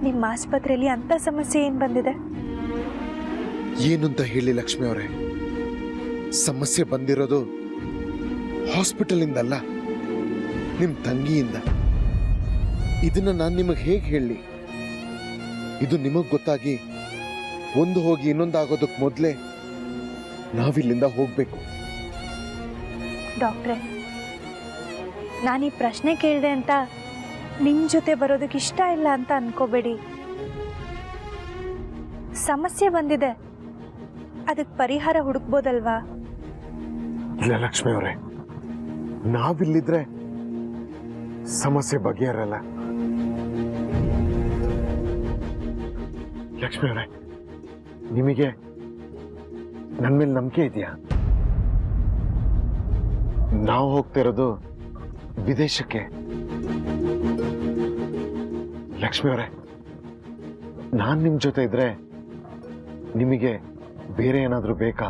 ನಿಮ್ಮ ಆಸ್ಪತ್ರೆಯಲ್ಲಿ ಅಂತ ಸಮಸ್ಯೆ ಏನು ಬಂದಿದೆ? ಏನು ಅಂತ ಹೇಳಿ ಲಕ್ಷ್ಮಿ ಅವರೇ, ಸಮಸ್ಯೆ ಬಂದಿರೋದು ಹಾಸ್ಪಿಟಲಿಂದಲ್ಲ, ನಿಮ್ಮ ತಂಗಿಯಿಂದ. ಇದನ್ನ ನಾನು ನಿಮಗೆ ಹೇಗೆ ಹೇಳಿ? ಇದು ನಿಮಗೆ ಗೊತ್ತಾಗಿ ಒಂದು ಹೋಗಿ ಇನ್ನೊಂದಾಗೋದಕ್ಕೆ ಮೊದಲೇ ನಾವಿಲ್ಲಿಂದ ಹೋಗ್ಬೇಕು. ಡಾಕ್ಟ್ರೆ, ನಾನೀ ಪ್ರಶ್ನೆ ಕೇಳಿದೆ ಅಂತ ನಿಮ್ಮ ಜೊತೆ ಬರೋದಕ್ಕೆ ಇಷ್ಟ ಇಲ್ಲ ಅಂತ ಅನ್ಕೋಬೇಡಿ. ಸಮಸ್ಯೆ ಬಂದಿದೆ, ಅದಕ್ಕೆ ಪರಿಹಾರ ಹುಡುಕ್ಬೋದಲ್ವಾ? ಇಲ್ಲ ಲಕ್ಷ್ಮಿ ಅವರೇ, ನಾವಿಲ್ಲಿದ್ರೆ ಸಮಸ್ಯೆ ಬಗೆಹರಲ್ಲ. ಲಕ್ಷ್ಮಿ ಅವರೇ, ನಿಮಗೆ ನನ್ನ ಮೇಲೆ ನಂಬಿಕೆ ಇದೆಯಾ? ನಾವು ಹೋಗ್ತಿರೋದು ವಿದೇಶಕ್ಕೆ. ಲಕ್ಷ್ಮಿ ಅವರೇ, ನಾನು ನಿಮ್ಮ ಜೊತೆ ಇದ್ರೆ ನಿಮಗೆ ಬೇರೆ ಏನಾದರೂ ಬೇಕಾ?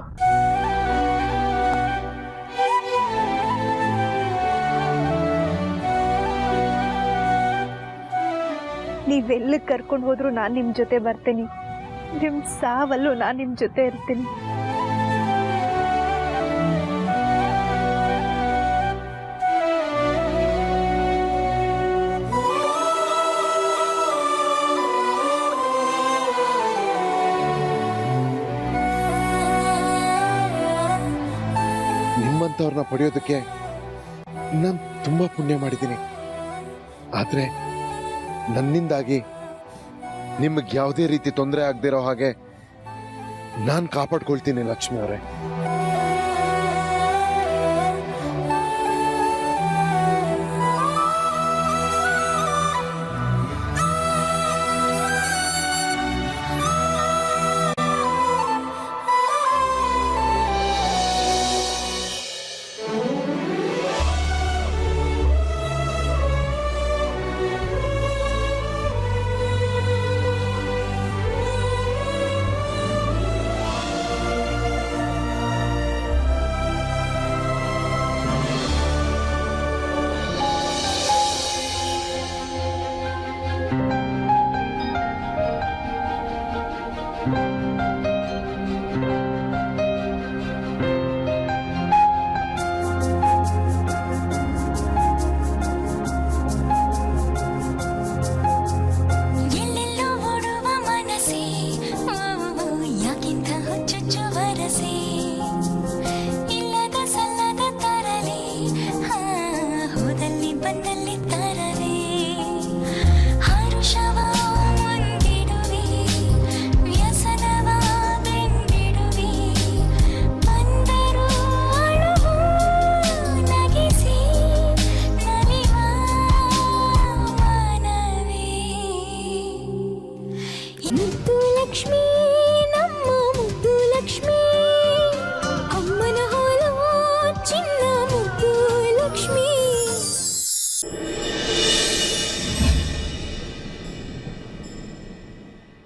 ನೀವೆಲ್ಲಿಗೆ ಕರ್ಕೊಂಡು ಹೋದ್ರು ನಾನು ನಿಮ್ಮ ಜೊತೆ ಬರ್ತೀನಿ. ನಿಮ್ಮ ಸಾವಲ್ಲೂ ನಾನು ನಿಮ್ಮ ಜೊತೆ ಇರ್ತೀನಿ. ನಿಮ್ಮಂಥವ್ರನ್ನ ಪಡೆಯೋದಕ್ಕೆ ನಾನು ತುಂಬಾ ಪುಣ್ಯ ಮಾಡಿದ್ದೀನಿ. ಆದ್ರೆ ನನ್ನಿಂದಾಗಿ ನಿಮಗೆ ಯಾವುದೇ ರೀತಿ ತೊಂದರೆ ಆಗದಿರೋ ಹಾಗೆ ನಾನು ಕಾಪಾಡ್ಕೊಳ್ತೀನಿ ಲಕ್ಷ್ಮಿ ಅವರೇ. ಮುದ್ದು ಲಕ್ಷ್ಮೀ